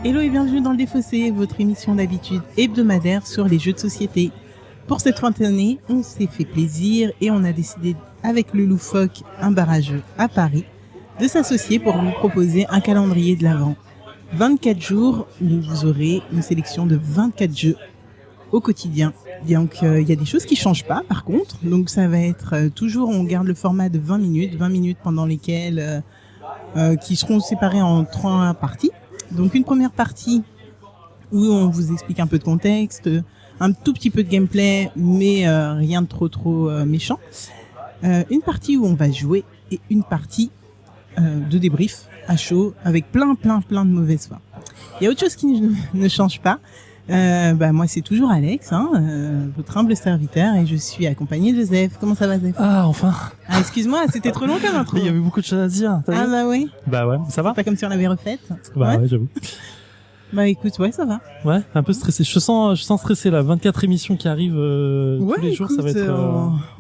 Hello et bienvenue dans le Défaussé, votre émission d'habitude hebdomadaire sur les jeux de société. Pour cette fin d'année, on s'est fait plaisir et on a décidé avec le Loufoque, un barrageux à Paris, de s'associer pour vous proposer un calendrier de l'Avent. 24 jours où vous aurez une sélection de 24 jeux au quotidien. Donc il y a des choses qui changent pas par contre, donc ça va être toujours, on garde le format de 20 minutes pendant lesquelles qui seront séparées en 3 parties. Donc une première partie où on vous explique un peu de contexte, un tout petit peu de gameplay, mais rien de trop méchant. Une partie où on va jouer et une partie de débrief à chaud avec plein de mauvaise foi. Il y a autre chose qui ne change pas. Moi c'est toujours Alex, votre humble serviteur, et je suis accompagné de Zef. Comment ça va, Zef? Ah, enfin. Ah, excuse-moi, c'était trop long comme intro. Il y avait beaucoup de choses à dire. Ah bah oui. Bah ouais, ça va? Pas comme si on l'avait refaite. Bah ouais, j'avoue. Bah écoute, ouais, ça va. Ouais, un peu stressé. Je sens stressé là. 24 émissions qui arrivent tous les jours, ça va être.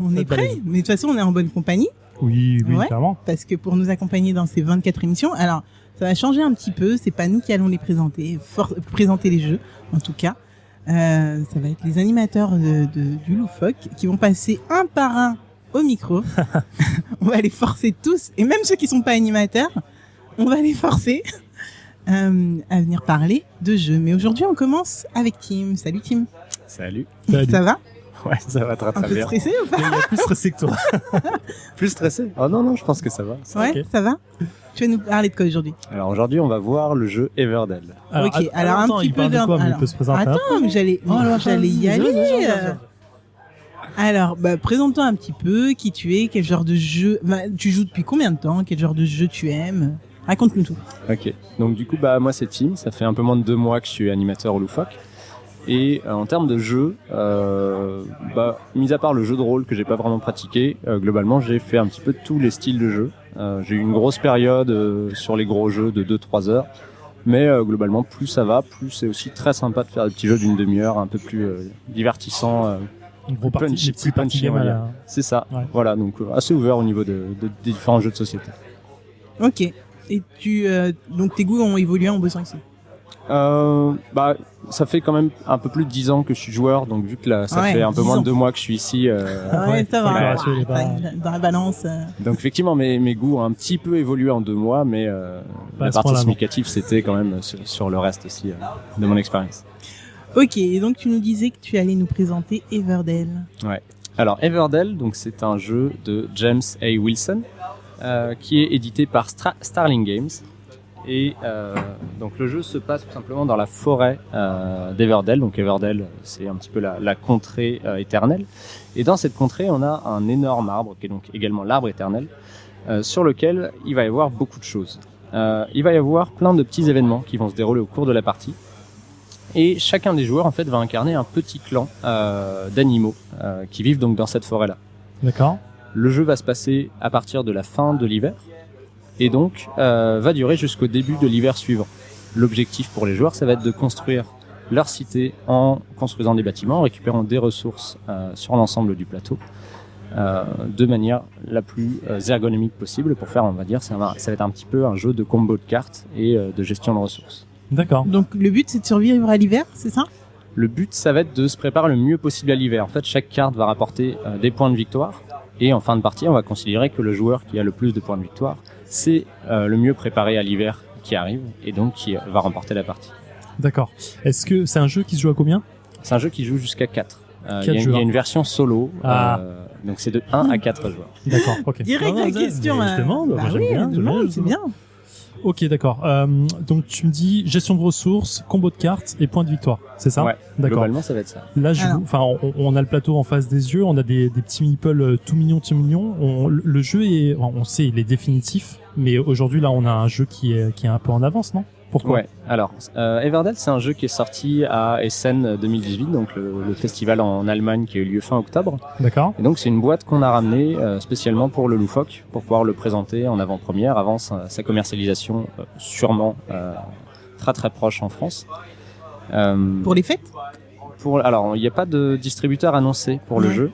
On est prêts. Mais de toute façon, on est en bonne compagnie. Oui, ouais, clairement. Parce que pour nous accompagner dans ces 24 émissions, alors ça va changer un petit peu. C'est pas nous qui allons les présenter, présenter les jeux, en tout cas. Ça va être les animateurs du Loufoque qui vont passer un par un au micro. On va les forcer tous, et même ceux qui sont pas animateurs, on va les forcer à venir parler de jeux. Mais aujourd'hui, on commence avec Tim. Salut Tim. Salut. Ça va? Ouais, ça va très bien. Un peu stressé ou pas? Il y a plus stressé que toi. Plus stressé? Oh non, je pense que ça va. Ouais, okay. Ça va? Tu vas nous parler de quoi aujourd'hui? Alors aujourd'hui, on va voir le jeu Everdell. Alors, ok, alors attends, un petit peu de quoi, mais il peut se présenter. Attends, mais j'allais y aller. Alors, présente-toi un petit peu, qui tu es, quel genre de jeu, tu joues depuis combien de temps, quel genre de jeu tu aimes? Raconte-nous tout. Ok, donc du coup, moi c'est Tim, ça fait un peu moins de 2 mois que je suis animateur au Loufoque. Et en termes de jeu, mis à part le jeu de rôle que j'ai pas vraiment pratiqué, globalement j'ai fait un petit peu tous les styles de jeu. J'ai eu une grosse période sur les gros jeux de 2-3 heures, mais globalement plus ça va, plus c'est aussi très sympa de faire des petits jeux d'une demi-heure, un peu plus divertissants, plus punchy, on va dire. C'est ça, ouais. Voilà, donc assez ouvert au niveau des différents jeux de société. Ok, et donc tes goûts ont évolué en bossant ici? Ça fait quand même un peu plus de 10 ans que je suis joueur, donc vu que là, ça fait un peu moins de 2 mois que je suis ici. Ça va. Dans la balance. Donc effectivement, mes goûts ont un petit peu évolué en 2 mois, mais la partie significative, c'était quand même sur le reste aussi de mon expérience. Ok, et donc tu nous disais que tu allais nous présenter Everdell. Ouais. Alors Everdell, donc c'est un jeu de James A. Wilson qui est édité par Starling Games. Et donc le jeu se passe tout simplement dans la forêt d'Everdell. Donc Everdell, c'est un petit peu la contrée éternelle. Et dans cette contrée, on a un énorme arbre, qui est donc également l'arbre éternel, sur lequel il va y avoir beaucoup de choses. Il va y avoir plein de petits événements qui vont se dérouler au cours de la partie. Et chacun des joueurs en fait va incarner un petit clan d'animaux qui vivent donc dans cette forêt-là. D'accord. Le jeu va se passer à partir de la fin de l'hiver. Et donc va durer jusqu'au début de l'hiver suivant. L'objectif pour les joueurs, ça va être de construire leur cité en construisant des bâtiments, en récupérant des ressources sur l'ensemble du plateau, de manière la plus ergonomique possible pour faire, on va dire, ça va être un petit peu un jeu de combo de cartes et de gestion de ressources. D'accord. Donc le but, c'est de survivre à l'hiver, c'est ça? Le but, ça va être de se préparer le mieux possible à l'hiver. En fait, chaque carte va rapporter des points de victoire. Et en fin de partie, on va considérer que le joueur qui a le plus de points de victoire, c'est le mieux préparé à l'hiver qui arrive et donc qui va remporter la partie. D'accord. Est-ce que c'est un jeu qui se joue à combien? C'est un jeu qui joue jusqu'à 4. Il y a une version solo, donc c'est de 1 à 4 joueurs. D'accord, ok. Direct la question. Je demande, c'est bien. Ok, d'accord. Donc tu me dis gestion de ressources, combo de cartes et points de victoire, c'est ça? Ouais, d'accord. Globalement ça va être ça. Là, on a le plateau en face des yeux, on a des petits meeples tout mignons. Le jeu on sait, il est définitif, mais aujourd'hui là, on a un jeu qui est un peu en avance, non? Pourquoi? Ouais. Alors, Everdell, c'est un jeu qui est sorti à Essen 2018, donc le festival en Allemagne qui a eu lieu fin octobre. D'accord. Et donc c'est une boîte qu'on a ramenée spécialement pour le Loufoque, pour pouvoir le présenter en avant-première avant sa commercialisation sûrement très très proche en France. Pour les fêtes? Alors, il n'y a pas de distributeur annoncé pour le Ouais. jeu.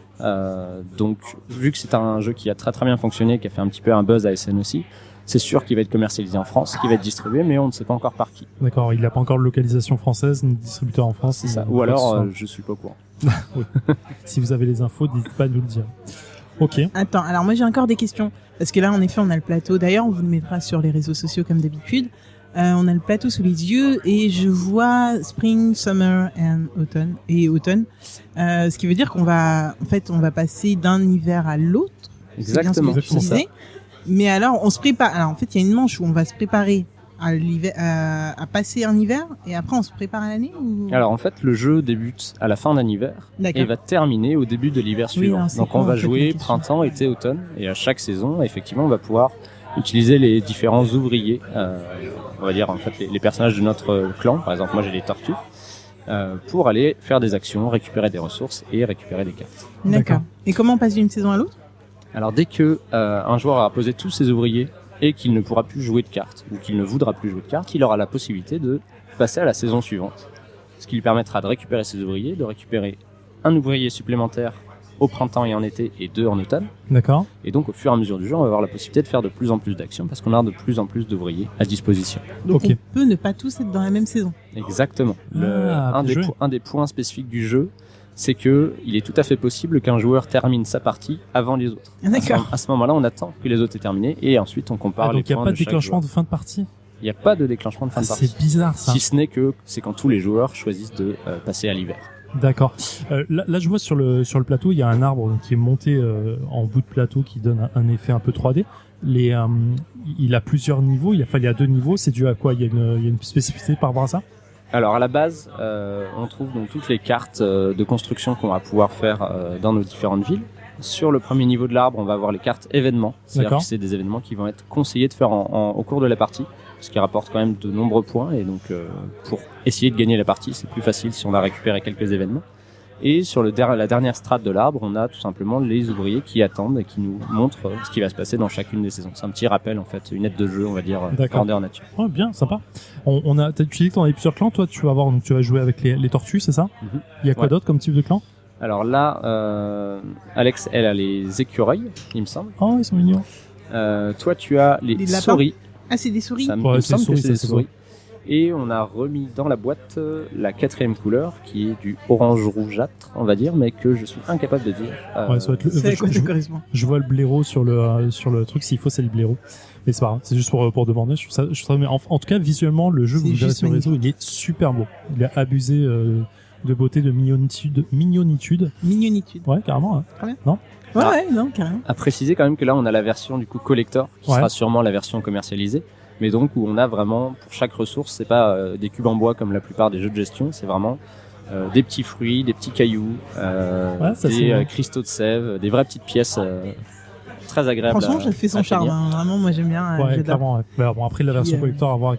Donc, vu que c'est un jeu qui a très très bien fonctionné, qui a fait un petit peu un buzz à SN aussi, c'est sûr qu'il va être commercialisé en France, qu'il va être distribué, mais on ne sait pas encore par qui. D'accord, il n'a pas encore de localisation française ni de distributeur en France. C'est ça. ni Ou quoi que ce alors, soit. je suis pas au courant. Si vous avez les infos, n'hésitez pas à nous le dire. Ok. Attends, alors moi j'ai encore des questions. Parce que là, en effet, on a le plateau. D'ailleurs, on vous le mettra sur les réseaux sociaux comme d'habitude. On a le plateau sous les yeux et je vois Spring, Summer and Autumn. Ce qui veut dire qu'on va passer d'un hiver à l'autre. C'est bien ce que Exactement. tu disais. Mais alors, on se prépare. Alors, en fait, il y a une manche où on va se préparer à l'hiver, à passer un hiver et après on se prépare à l'année ou... Alors en fait, le jeu débute à la fin d'un hiver D'accord. et va terminer au début de l'hiver suivant. alors, c'est Donc quoi, on en va fait, jouer ma question printemps, été, automne, et à chaque saison, effectivement, on va pouvoir utiliser les différents ouvriers, on va dire en fait les personnages de notre clan. Par exemple, moi j'ai les tortues, pour aller faire des actions, récupérer des ressources et récupérer des cartes. D'accord. D'accord. Et comment on passe d'une saison à l'autre? Alors dès que un joueur a posé tous ses ouvriers et qu'il ne pourra plus jouer de cartes ou qu'il ne voudra plus jouer de cartes, il aura la possibilité de passer à la saison suivante. Ce qui lui permettra de récupérer ses ouvriers, de récupérer un ouvrier supplémentaire au printemps et en été et 2 en automne. D'accord. Et donc au fur et à mesure du jeu, on va avoir la possibilité de faire de plus en plus d'actions parce qu'on a de plus en plus d'ouvriers à disposition. Donc Ok. on peut ne pas tous être dans la même saison. Exactement. Ah, bien joué. Un des points spécifiques du jeu, c'est que il est tout à fait possible qu'un joueur termine sa partie avant les autres. Ah, d'accord. À ce moment-là, on attend que les autres aient terminé et ensuite on compare Ah, les donc il n'y a points pas de de chaque déclenchement joueur. de fin de partie. Il n'y a pas de déclenchement de fin de partie. C'est bizarre ça. Si ce n'est que c'est quand tous les joueurs choisissent de passer à l'hiver. D'accord. Là, je vois sur le plateau, il y a un arbre donc, qui est monté en bout de plateau qui donne un effet un peu 3D. Il a plusieurs niveaux. Il y a 2 niveaux. C'est dû à quoi? Il y a une spécificité par rapport à ça? Alors à la base, on trouve donc toutes les cartes de construction qu'on va pouvoir faire dans nos différentes villes. Sur le premier niveau de l'arbre, on va avoir les cartes événements. C'est-à-dire D'accord. que c'est des événements qui vont être conseillés de faire au cours de la partie, ce qui rapporte quand même de nombreux points. Et donc pour essayer de gagner la partie, c'est plus facile si on a récupéré quelques événements. Et sur la dernière strate de l'arbre, on a tout simplement les ouvriers qui attendent et qui nous montrent ce qui va se passer dans chacune des saisons. C'est un petit rappel en fait, une aide de jeu, on va dire, D'accord. grandeur nature. Oh, bien, sympa. Tu dis que t'en as plusieurs clans. Toi, tu vas jouer avec les tortues, c'est ça? Mhm. Il y a quoi Ouais. d'autre comme type de clan? Alors là, Alex, elle a les écureuils, il me semble. Oh, ils sont mignons. Toi, tu as les Des lapins. souris. Ah, c'est des souris. Ça me Ouais, il me c'est semble que souris, c'est ça, des c'est souris. Et on a remis dans la boîte la 4e couleur, qui est du orange rougeâtre, on va dire, mais que je suis incapable de dire. Ouais, ça va être C'est à quoi ça je, correspond? je vois le blaireau sur le truc. S'il faut, c'est le blaireau. Mais c'est pas grave. C'est juste pour demander. Je trouve ça, mais en tout cas, visuellement, le jeu, C'est vous le verrez juste sur le réseau, il est super beau. Il a abusé de beauté, de mignonitude. Mignonitude. Ouais, carrément. Hein. Ouais, Ah. ouais, non, carrément. À préciser quand même que là, on a la version du coup collector, qui Ouais. sera sûrement la version commercialisée. Mais donc où on a vraiment, pour chaque ressource, c'est pas des cubes en bois comme la plupart des jeux de gestion, c'est vraiment des petits fruits, des petits cailloux, Ouais, ça, c'est des vrai. cristaux de sève, des vraies petites pièces très agréables. Franchement, ça fait son à charme. tenir. Hein. Vraiment, moi j'aime bien. Ouais, j'adore. clairement. Ouais. Bah, bon, après la version Puis, collector, à voir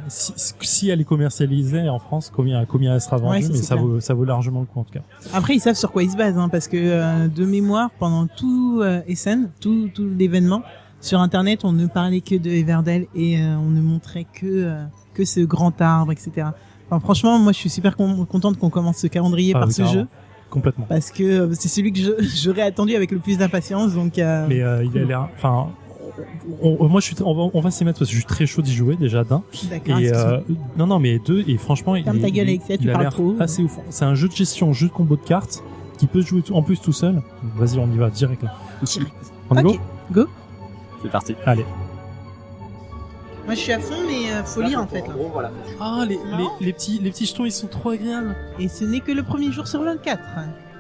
si elle est commercialisée en France, combien elle sera vendue, Ouais, ça, mais c'est ça clair. vaut largement le coup en tout cas. Après, ils savent sur quoi ils se basent, hein, parce que de mémoire, pendant tout Essen, tout l'événement, sur Internet, on ne parlait que de Everdell et on ne montrait que ce grand arbre, etc. Enfin, franchement, moi, je suis super contente qu'on commence ce calendrier Ah, par oui, ce carrément. jeu, Complètement. parce que c'est celui que j'aurais attendu avec le plus d'impatience. Donc, Mais il a l'air. Enfin, moi, on va s'y mettre parce que je suis très chaud d'y jouer déjà d'un. d'accord. Et excuse-moi. non, mais 2 et franchement, Ferme ta gueule, Alexia, tu il a parles l'air trop. assez ouf. C'est un jeu de gestion, jeu de combo de cartes qui peut se jouer en plus tout seul. Vas-y, on y va direct là. On y Ok, go. C'est parti. Allez. Moi, je suis à fond, mais faut lire en fait. Là. Voilà. Ah, Non. les petits jetons, ils sont trop agréables. Et ce n'est que le premier jour sur 24.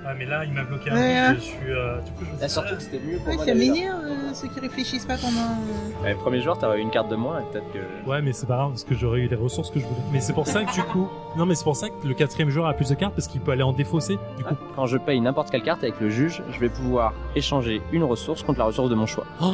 Ah, mais là, il m'a bloqué Ouais. peu. Je suis. Du coup, je me Surtout que c'était mieux pour Ouais, moi. ça d'aller là. m'énerve ceux qui réfléchissent pas pendant. Le premier jour, t'aurais eu une carte de moins et peut-être que. Ouais, mais c'est pas grave parce que j'aurais eu les ressources que je voulais. Mais c'est pour ça que du coup. Non, mais c'est pour ça que le 4e joueur a plus de cartes parce qu'il peut aller en défausser. Du coup. Quand je paye n'importe quelle carte avec le juge, je vais pouvoir échanger une ressource contre la ressource de mon choix. Oh.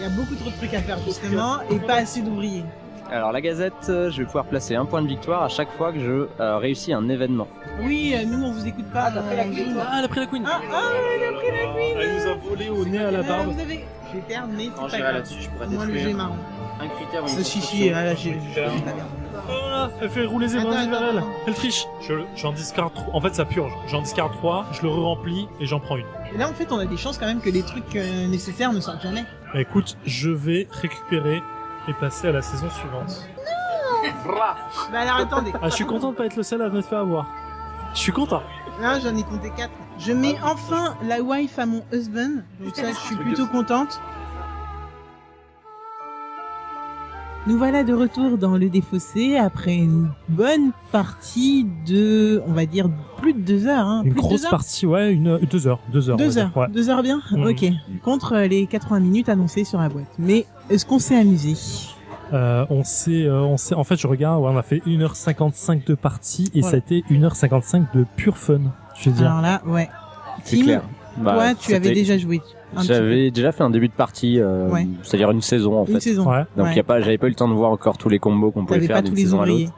Il y a beaucoup trop de trucs à faire justement et pas assez d'ouvriers. Alors la gazette, je vais pouvoir placer un point de victoire à chaque fois que je réussis un événement. Oui, nous on vous écoute pas. t'as pris la queen, toi. Ah, elle a pris la queen. Ah, elle a pris la queen. Elle nous a volé au nez à la barbe. Vous avez. Je vais perdre, mais Quand c'est j'irai pas grave. là-dessus, je pourrais Moi le détruire jet marron. un critère. Si, là, j'ai fait de la merde. Oh là, elle fait rouler ses brindilles vers elle. Attends. Elle triche. J'en discarte 3. En fait, ça purge. J'en discarte 3, je le re-remplis et j'en prends une. Et là, en fait, on a des chances quand même que les trucs nécessaires ne sortent jamais. Bah, écoute, je vais récupérer et passer à la saison suivante. Bah alors, attendez. Ah, je suis content de pas être le seul à me faire avoir. Je suis content. Là, j'en ai compté 4. Je mets enfin la wife à mon husband. Donc ça, je suis plutôt contente. Nous voilà de retour dans le défaussé après une bonne partie de, on va dire, plus de 2 heures. Hein. Une Plus de grosse 2 heures partie, ouais, 2 heures. 2 heures. 2 heures. Ouais. 2 heures bien Mhm. Ok. Contre les 80 minutes annoncées sur la boîte. Mais est-ce qu'on s'est amusé? On s'est, en fait, je regarde, ouais, on a fait 1h55 de partie et Voilà. ça a été 1h55 de pur fun, je veux dire. Alors là, ouais. C'est Tim, clair. Bah, toi, tu avais c'était- déjà joué. un petit J'avais déjà fait un début de partie, Ouais. c'est-à-dire une saison en peu. Une fait. saison. Ouais. Donc Ouais. j'avais pas eu le temps de voir encore tous les combos qu'on pouvait T'avais faire pas d'une tous les saison à ouvriers. l'autre.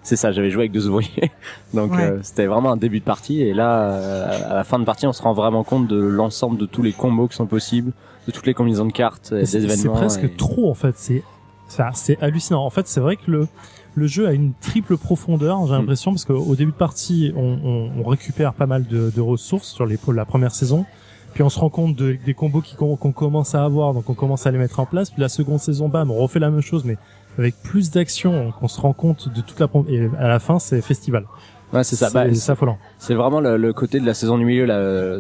C'est ça, j'avais joué avec 2 ouvriers. Donc Ouais. c'était vraiment un début de partie et là à la fin de partie, on se rend vraiment compte de l'ensemble de tous les combos qui sont possibles, de toutes les combinaisons de cartes, des C'est événements. presque et- trop en fait. C'est hallucinant. En fait, c'est vrai que le jeu a une triple profondeur, j'ai l'impression, parce qu'au début de partie, on récupère pas mal de ressources sur la première saison. Puis on se rend compte des combos qu'on commence à avoir, donc on commence à les mettre en place. Puis la seconde saison, bam, on refait la même chose, mais avec plus d'action, qu'on se rend compte de toute et à la fin, c'est festival. Ouais, c'est ça. Bah, C'est affolant. c'est vraiment le côté de la saison du milieu,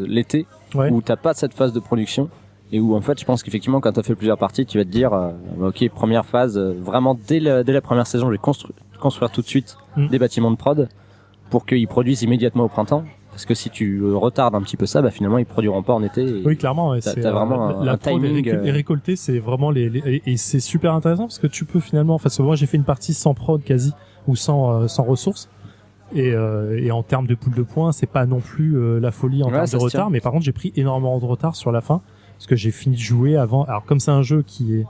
l'été, Ouais. où t'as pas cette phase de production et où en fait, je pense qu'effectivement, quand t'as fait plusieurs parties, tu vas te dire, ok, première phase, vraiment dès la première saison, je vais construire tout de suite des bâtiments de prod pour qu'ils produisent immédiatement au printemps. Parce que si tu retardes un petit peu ça, bah finalement ils produiront pas en été. Et Oui, clairement. Ouais, t'as vraiment la un prod timing. est récoltée, c'est vraiment et c'est super intéressant parce que tu peux finalement, enfin, moi j'ai fait une partie sans prod quasi ou sans ressources. Et en termes de pool de points, c'est pas non plus la folie en Ouais, termes ça de se retard, tient. mais par contre j'ai pris énormément de retard sur la fin parce que j'ai fini de jouer avant. Alors comme c'est un jeu qui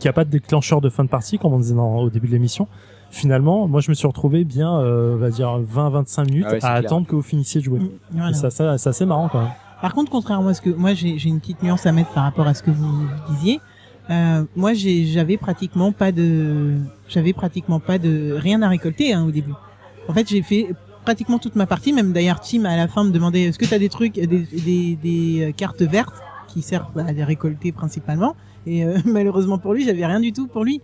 a pas de déclencheur de fin de partie comme on disait au début de l'émission, finalement moi je me suis retrouvé bien on va dire 20-25 minutes Ah ouais, c'est à clair. attendre que vous finissiez de jouer. Voilà. Et ça c'est assez marrant quand même. Par contre, contrairement à ce que moi j'ai une petite nuance à mettre par rapport à ce que vous disiez. Moi, j'avais pratiquement pas de rien à récolter au début. En fait, j'ai fait pratiquement toute ma partie. Même d'ailleurs, Tim à la fin me demandait est-ce que t'as des trucs, des cartes vertes qui servent à les récolter principalement. Et malheureusement pour lui, j'avais rien du tout pour lui.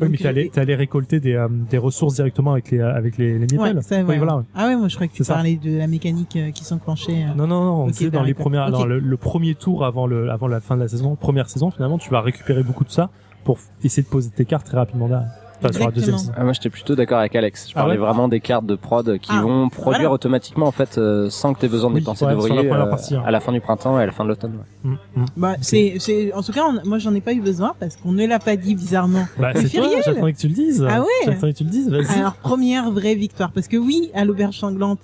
Oui, mais Donc, t'allais récolter des ressources directement avec les métals. ouais, ça, Oui, ouais. voilà. Ouais. Ah ouais, moi je croyais que tu C'est ça. parlais de la mécanique qui s'enclenchait. Non, on Ok, disait dans les d'accord. premières, Ok. dans le premier tour avant la fin de la saison, première saison, finalement, tu vas récupérer beaucoup de ça pour essayer de poser tes cartes très rapidement derrière. Enfin, sur la deuxième Exactement. saison. Moi, j'étais plutôt d'accord avec Alex. Je Ah parlais ouais vraiment des cartes de prod qui Ah, vont produire voilà. automatiquement en fait sans que tu aies besoin de Oui, dépenser ouais, sur la d'ouvriers première partie, hein. à la fin du printemps et à la fin de l'automne. Ouais. Bah, c'est, en tout cas, moi j'en ai pas eu besoin parce qu'on ne l'a pas dit bizarrement. Bah, Mais c'est toi, Furiel. j'attendais que tu le dises. Ah ouais J'attendais que tu le dises, vas-y. Alors, première vraie victoire. Parce que oui, à l'auberge sanglante,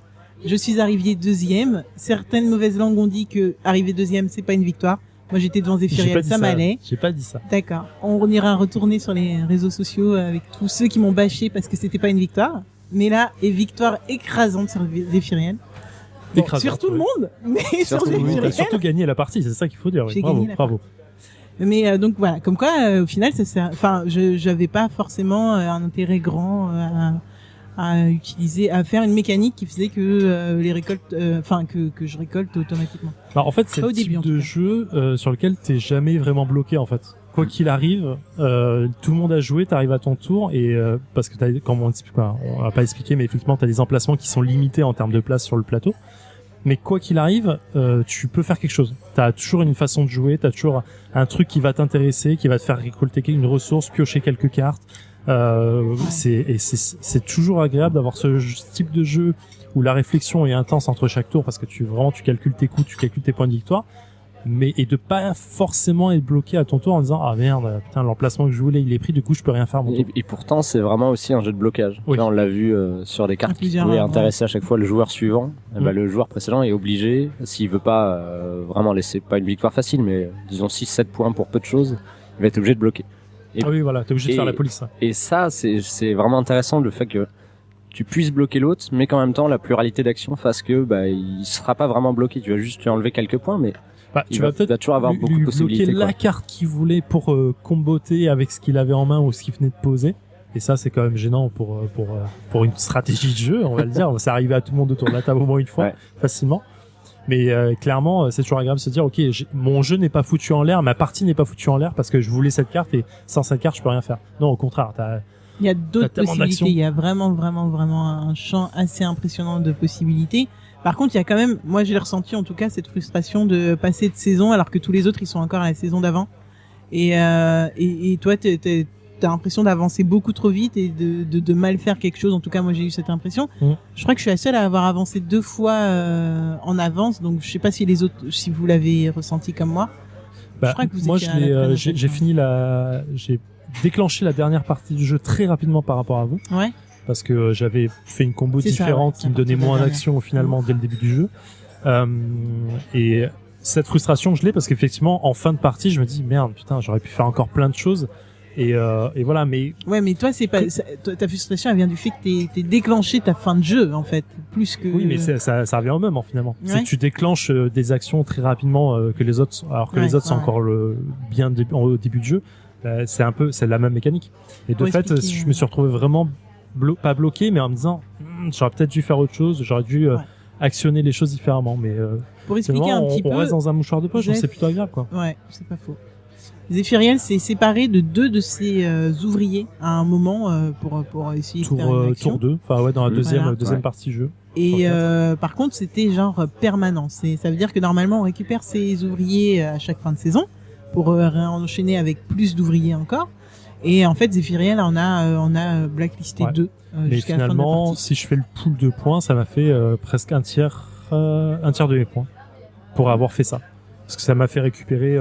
je suis arrivé 2e. Certaines mauvaises langues ont dit que arriver 2e, c'est pas une victoire. Moi, j'étais devant J'ai pas Zéphiriel, dit ça m'allait. J'ai pas dit ça. D'accord. On ira retourner sur les réseaux sociaux avec tous ceux qui m'ont bâché parce que c'était pas une victoire. Mais là, et victoire écrasante sur Zéphiriel. Bon, Écrasante, sur tout le ouais. monde, mais sur tout le monde. T'as Zéphiriel. surtout gagné la partie, c'est ça qu'il faut dire. Oui. J'ai Bravo, gagné la bravo. Mais donc voilà, comme quoi au final ça sert. Enfin, j'avais pas forcément un intérêt grand à utiliser, à faire une mécanique qui faisait que les récoltes, enfin que je récolte automatiquement. Alors, en fait, c'est Pas le au début, type en tout de cas. jeu sur lequel t'es jamais vraiment bloqué en fait. Quoi qu'il arrive, tout le monde a joué, t'arrives à ton tour et parce que t'as, comme on explique, on va pas expliquer, mais effectivement t'as des emplacements qui sont limités en termes de place sur le plateau. Mais quoi qu'il arrive, tu peux faire quelque chose. T'as toujours une façon de jouer, t'as toujours un truc qui va t'intéresser, qui va te faire récolter une ressource, piocher quelques cartes. C'est toujours agréable d'avoir ce type de jeu où la réflexion est intense entre chaque tour parce que tu calcules tes coups, tu calcules tes points de victoire. Mais et de pas forcément être bloqué à ton tour en disant ah merde putain l'emplacement que je voulais il est pris, du coup je peux rien faire à mon tour. Et pourtant, c'est vraiment aussi un jeu de blocage. Oui. Là, on l'a vu sur des cartes qui plusieurs pouvaient fois, intéresser à chaque fois le joueur suivant. Eh ben, le joueur précédent est obligé, s'il veut pas vraiment laisser pas une victoire facile, mais disons 6-7 points pour peu de choses, il va être obligé de bloquer. Et, Ah oui voilà, t'es obligé de et- faire la police. et ça, c'est vraiment intéressant le fait que tu puisses bloquer l'autre, mais qu'en même temps la pluralité d'actions fasse que bah il sera pas vraiment bloqué. Tu vas juste lui enlever quelques points, mais Bah, il tu va, vas peut-être il va toujours avoir lui beaucoup de possibilités. bloquer quoi. la carte qu'il voulait pour comboter avec ce qu'il avait en main ou ce qu'il venait de poser. Et ça, c'est quand même gênant pour une stratégie de jeu, on va le dire. Ça arrive à tout le monde autour de la table au moins une fois, Ouais. facilement. Mais clairement, c'est toujours agréable de se dire, ok, mon jeu n'est pas foutu en l'air, ma partie n'est pas foutue en l'air parce que je voulais cette carte et sans cette carte, je peux rien faire. Non, au contraire, Il y a d'autres tellement possibilités. d'actions. Il y a vraiment un champ assez impressionnant de possibilités. Par contre, il y a quand même, moi j'ai ressenti en tout cas cette frustration de passer de saison alors que tous les autres ils sont encore à la saison d'avant. Et toi t'as l'impression d'avancer beaucoup trop vite et de mal faire quelque chose. En tout cas, moi j'ai eu cette impression. Je crois que je suis la seule à avoir avancé 2 fois en avance. Donc je sais pas si les autres, si vous l'avez ressenti comme moi. Bah, je crois que vous moi, étiez à la fin, j'ai déclenché la dernière partie du jeu très rapidement par rapport à vous. Ouais. Parce que j'avais fait une combo C'est ça, différente ouais, qui me donnait c'est la moins dernière. d'action finalement dès le début du jeu. Et cette frustration, je l'ai parce qu'effectivement, en fin de partie, je me dis merde, putain, j'aurais pu faire encore plein de choses. Et voilà, mais Ouais, mais toi, c'est pas, ta frustration, elle vient du fait que t'es déclenché ta fin de jeu, en fait. Plus que. oui, mais ça revient au même finalement. Ouais. C'est que tu déclenches des actions très rapidement que les autres, alors que Ouais, les autres sont ouais. encore au début de jeu. C'est la même mécanique. Et de Pour fait, expliquer, je me suis retrouvé vraiment pas bloqué, mais en me disant, j'aurais peut-être dû faire autre chose, j'aurais dû Ouais. actionner les choses différemment. Mais Pour c'est expliquer vraiment, un petit on peu. reste dans un mouchoir de poche, donc Jeff- c'est plutôt agréable, quoi. Ouais, c'est pas faux. Zéphiriel s'est séparé de 2 de ses ouvriers à un moment pour essayer de faire une action. Tour 2, enfin ouais, dans la deuxième Ouais. partie jeu. Et Tour par contre, c'était genre permanent. Ça veut dire que normalement, on récupère ses ouvriers à chaque fin de saison pour enchaîner avec plus d'ouvriers encore. Et en fait, Zéphiriel on a blacklisté Ouais. 2 Mais jusqu'à la fin de la finalement, partie. si je fais le pool de points, ça m'a fait presque un tiers de mes points pour avoir fait ça. Parce que ça m'a fait récupérer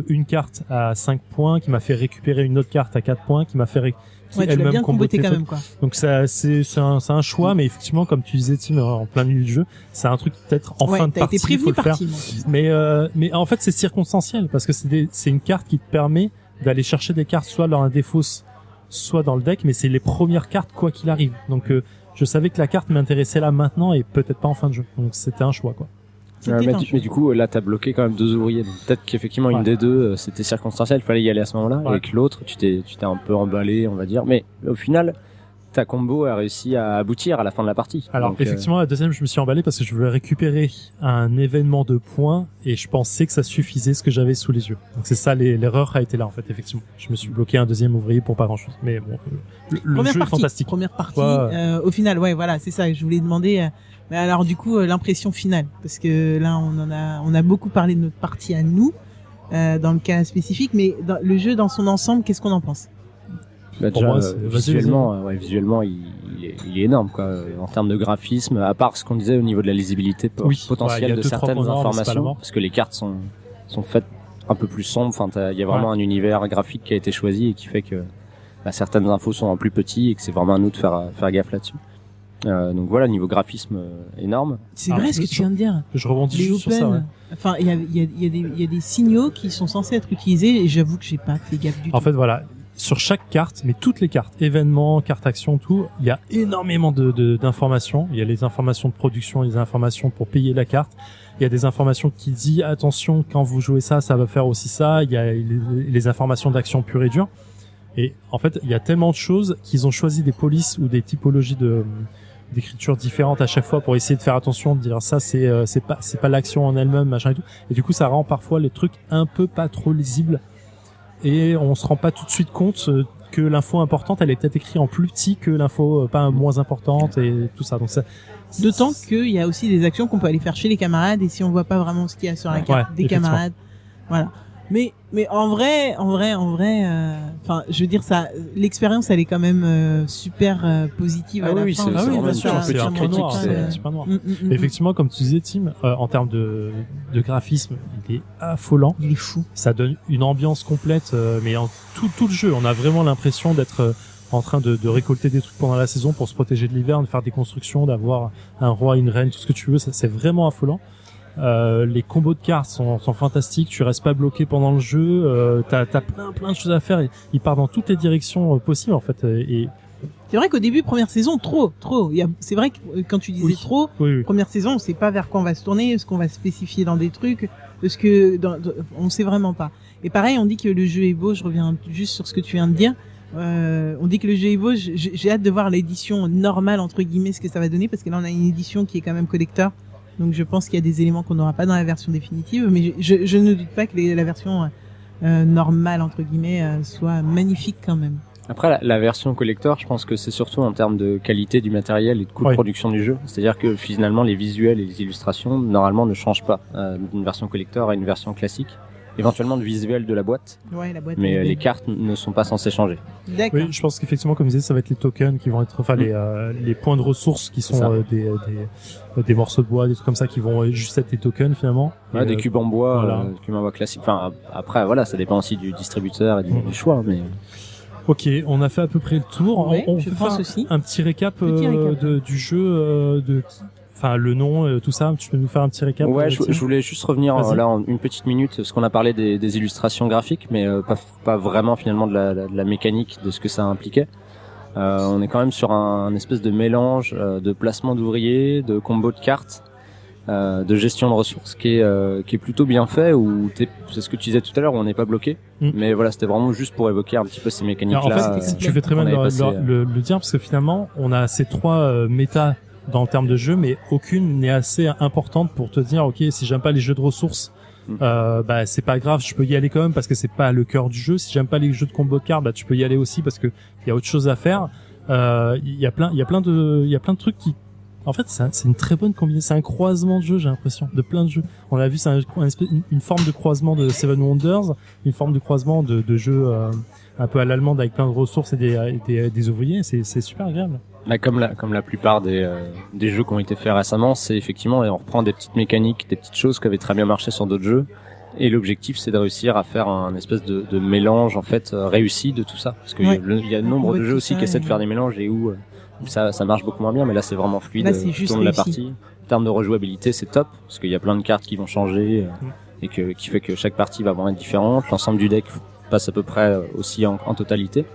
une carte à 5 points, qui m'a fait récupérer une autre carte à 4 points, qui m'a fait qui Ouais, tu l'as elle-même bien comboté comboté quand le même, truc. quoi. Donc c'est un choix, mais effectivement, comme tu disais, Tim, en plein milieu du jeu, c'est un truc peut-être en Ouais, fin de t'as été partie, il faut prévenu le par faire. Tim, en plus. Mais en fait, c'est circonstanciel parce que c'est une carte qui te permet d'aller chercher des cartes soit dans la défausse, soit dans le deck, mais c'est les premières cartes quoi qu'il arrive. Donc je savais que la carte m'intéressait là maintenant et peut-être pas en fin de jeu. Donc c'était un choix, quoi. C'était mais, un mais du coup, là, t'as bloqué quand même 2 ouvriers. Donc peut-être qu'effectivement, une Ouais. des deux, c'était circonstanciel, il fallait y aller à ce moment-là, Ouais. et que l'autre, tu t'es un peu emballé, on va dire. Mais au final, ta combo a réussi à aboutir à la fin de la partie. Alors Donc, effectivement, la deuxième, je me suis emballé parce que je voulais récupérer un événement de points et je pensais que ça suffisait ce que j'avais sous les yeux. Donc c'est ça, l'erreur a été là en fait, effectivement. Je me suis bloqué un deuxième ouvrier pour pas grand-chose. Mais bon, le Première jeu partie, est fantastique. Première partie. Ouais. Au final, ouais, voilà, c'est ça que je voulais demander. Mais alors, du coup, l'impression finale, parce que là, on a beaucoup parlé de notre partie à nous, dans le cas spécifique, mais le jeu dans son ensemble, qu'est-ce qu'on en pense? bah, pour déjà, moi, vas-y, visuellement, il est énorme, quoi. En termes de graphisme, à part ce qu'on disait au niveau de la lisibilité Oui, ouais, il y potentielle a de 2-3 certaines points noirs, mais c'est pas la informations, mort. parce que les cartes sont faites un peu plus sombres. Enfin, il y a vraiment un univers graphique qui a été choisi et qui fait que certaines infos sont en plus petit et que c'est vraiment à nous de faire gaffe là-dessus. Donc voilà, niveau graphisme énorme. C'est Alors, vrai ce que tu viens de dire. Je rebondis Les juste sur ça. Ouais. Enfin, il y a des signaux qui sont censés être utilisés et j'avoue que j'ai pas fait gaffe du tout. En fait, voilà, sur chaque carte, mais toutes les cartes, événements, cartes action, tout, il y a énormément d'informations. Il y a les informations de production, les informations pour payer la carte. Il y a des informations qui disent attention, quand vous jouez ça, ça va faire aussi ça. Il y a les informations d'action pure et dure. Et en fait, il y a tellement de choses qu'ils ont choisi des polices ou des typologies d'écriture différentes à chaque fois pour essayer de faire attention, de dire ça c'est pas l'action en elle-même, machin et tout. Et du coup, ça rend parfois les trucs un peu pas trop lisibles. Et on se rend pas tout de suite compte que l'info importante, elle est peut-être écrite en plus petit que l'info pas moins importante et tout ça. Donc ça. D'autant qu'il y a aussi des actions qu'on peut aller faire chez les camarades et si on voit pas vraiment ce qu'il y a sur la carte des effectivement. camarades, voilà. Mais en vrai, enfin, je veux dire ça, l'expérience elle est quand même super positive Ah à la oui, fin. c'est vraiment bien une sûr, c'est un point noir, c'est un petit point noir. Effectivement, comme tu disais, Tim, en termes de graphisme, il est affolant. Il est fou. Ça donne une ambiance complète, mais en tout le jeu, on a vraiment l'impression d'être en train de récolter des trucs pendant la saison pour se protéger de l'hiver, de faire des constructions, d'avoir un roi, une reine, tout ce que tu veux. Ça, c'est vraiment affolant. Les combos de cartes sont fantastiques. Tu restes pas bloqué pendant le jeu. T'as plein de choses à faire. Il part dans toutes les directions possibles en fait. Et C'est vrai qu'au début, première saison, trop. C'est vrai que quand tu disais Oui. trop, oui. première saison, on sait pas vers quoi on va se tourner, ce qu'on va spécifier dans des trucs. de ce que on sait vraiment pas. Et pareil, on dit que le jeu est beau. Je reviens juste sur ce que tu viens de dire. On dit que le jeu est beau. J'ai hâte de voir l'édition normale entre guillemets, ce que ça va donner, parce que là on a une édition qui est quand même collector. Donc je pense qu'il y a des éléments qu'on n'aura pas dans la version définitive, mais je ne doute pas que la version normale entre guillemets soit magnifique quand même. Après, la version collector, je pense que c'est surtout en termes de qualité du matériel et de coût de production du jeu. C'est-à-dire que finalement, les visuels et les illustrations, normalement, ne changent pas d'une version collector à une version classique. Éventuellement, le visuel de la boîte. Ouais, la boîte. Mais les cartes ne sont pas censées changer. D'accord. Oui, je pense qu'effectivement, comme je disais, ça va être les tokens qui vont être, enfin, les points de ressources qui sont des morceaux de bois, des trucs comme ça qui vont juste être des tokens finalement. Ouais, des cubes en bois, voilà. cubes en bois classiques. Enfin, après, voilà, ça dépend aussi du distributeur et du choix, mais. Ok, on a fait à peu près le tour. Ouais, on je peut pense faire aussi. un petit récap, du jeu, enfin le nom, tout ça. Tu peux nous faire un petit récap? Ouais, je voulais juste revenir là en une petite minute, parce qu'on a parlé des illustrations graphiques, mais pas vraiment finalement de la mécanique de ce que ça impliquait. On est quand même sur un espèce de mélange de placement d'ouvriers, de combo de cartes, de gestion de ressources qui est plutôt bien fait, où c'est ce que tu disais tout à l'heure, où on n'est pas bloqué. Mais voilà, c'était vraiment juste pour évoquer un petit peu ces mécaniques-là. Alors, en fait, tu fais très bien de le dire, parce que finalement, on a ces trois méta dans le terme de jeu, mais aucune n'est assez importante pour te dire, ok, si j'aime pas les jeux de ressources, bah c'est pas grave, je peux y aller quand même parce que c'est pas le cœur du jeu. Si j'aime pas les jeux de combo de cartes, bah tu peux y aller aussi parce que il y a autre chose à faire. Il y a plein de trucs qui, en fait, c'est une très bonne combinaison. C'est un croisement de jeux, j'ai l'impression, de plein de jeux. On a vu, c'est une forme de croisement de Seven Wonders, une forme de croisement de jeux un peu à l'allemande avec plein de ressources et des ouvriers. C'est super agréable. Là, comme la plupart des jeux qui ont été faits récemment, c'est effectivement, on reprend des petites mécaniques, des petites choses qui avaient très bien marché sur d'autres jeux. Et l'objectif, c'est de réussir à faire un espèce de mélange, en fait, réussi de tout ça. Parce qu'il y a nombre de jeux aussi qui essaient de faire des mélanges et où ça marche beaucoup moins bien, mais là, c'est vraiment fluide tout au long de la partie. En termes de rejouabilité, c'est top, parce qu'il y a plein de cartes qui vont changer, et qui fait que chaque partie va vraiment être différente. L'ensemble du deck passe à peu près aussi en totalité.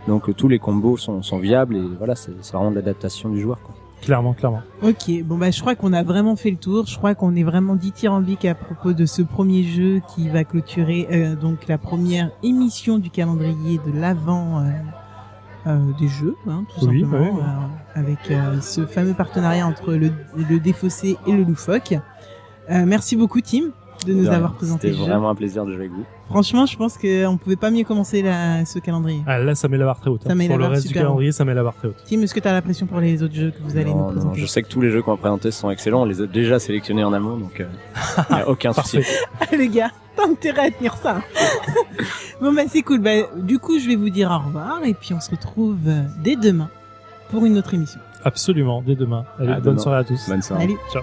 Donc tous les combos sont viables, et voilà, c'est vraiment de l'adaptation du joueur, quoi. Clairement. Ok, bon bah je crois qu'on a vraiment fait le tour. Je crois qu'on est vraiment dithyrambique à propos de ce premier jeu qui va clôturer donc la première émission du calendrier de l'avant des jeux, tout simplement, avec ce fameux partenariat entre le Défaussé et le Loufoque. Merci beaucoup Tim de nous avoir présenté le jeu. C'était vraiment un plaisir de jouer avec vous. Franchement, je pense qu'on pouvait pas mieux commencer ce calendrier. Ah, là, ça met la barre très haute. Ça met pour la le barre reste du calendrier, ça met la barre très haute. Tim, est-ce que tu as la pression pour les autres jeux que vous allez nous présenter? Non, je sais que tous les jeux qu'on va présenter sont excellents. On les a déjà sélectionnés en amont, donc y a aucun souci. Les gars, t'as intérêt à tenir ça. Bon bah c'est cool. Bah, du coup, je vais vous dire au revoir et puis on se retrouve dès demain pour une autre émission. Absolument, dès demain. Allez, bonne soirée à tous. Bonne soirée. Salut. Ciao.